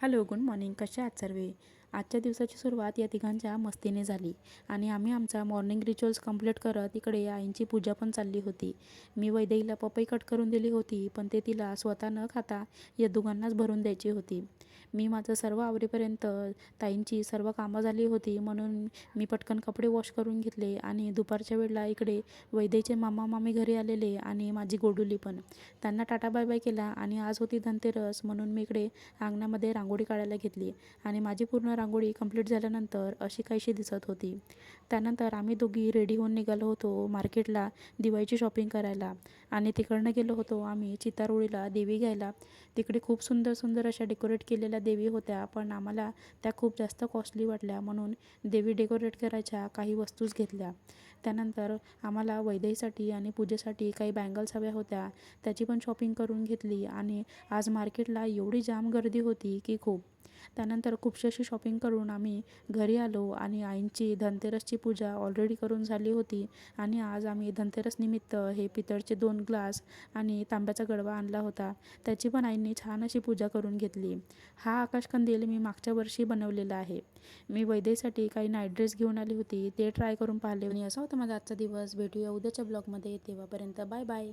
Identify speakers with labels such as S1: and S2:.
S1: Hello, good morning. कशा आहात सर्व? आजच्या दिवसाची सुरुवात या तिघांच्या मस्तीने झाली आणि आम्ही आमचा मॉर्निंग रिच्युअल्स कंप्लीट करत इकडे आईंची पूजा पण चालली होती. मी वैदेहीला पपई कट करून दिली होती, पण ते तिला स्वतः न खाता या दोघांनाच भरून द्यायची होती. मी माझं सर्व आवरेपर्यंत ताईंची सर्व कामं झाली होती, म्हणून मी पटकन कपडे वॉश करून घेतले आणि दुपारच्या वेळेला इकडे वैदेहीचे मामा मामी घरी आलेले आणि माझी गोडुली पण. त्यांना टाटा बाय बाय केला आणि आज होती धनतेरस, म्हणून मी इकडे अंगणामध्ये रांगोळी काढायला घेतली आणि माझी पूर्ण रांगोळी कंप्लीट झाल्यानंतर अशी काहीशी दिसत होती. त्यानंतर आम्ही दोघी रेडी होऊन निघालो होतो मार्केटला दिवाळीची शॉपिंग करायला आणि तिकडनं गेलो होतो आम्ही चितारोळीला देवी घ्यायला. तिकडे खूप सुंदर सुंदर अशा डेकोरेट केलेल्या देवी होत्या, पण आम्हाला त्या खूप जास्त कॉस्टली वाटल्या, म्हणून देवी डेकोरेट करायच्या काही वस्तूच घेतल्या. त्यानंतर आम्हाला वैदेहीसाठी आणि पूजेसाठी काही बँगल्स हव्या होत्या, त्याची पण शॉपिंग करून घेतली आणि आज मार्केटला एवढी जाम गर्दी होती की खूप. त्यानंतर खूपशी अशी शॉपिंग करून आम्ही घरी आलो आणि आईंची धनतेरसची पूजा ऑलरेडी करून झाली होती आणि आज आम्ही धनतेरस निमित्त हे पितळचे 2 ग्लास आणि तांब्याचा गडवा आणला होता, त्याची पण आईंनी छान अशी पूजा करून घेतली. हा आकाशकंदील मी मागच्या वर्षी बनवलेला आहे. मी वैदेहीसाठी काही नाईट ड्रेस घेऊन आली होती, ते ट्राय करून पाहिले आणि असा होता माझा आजचा दिवस. भेटूया उद्याच्या ब्लॉगमध्ये, तेव्हापर्यंत बाय बाय.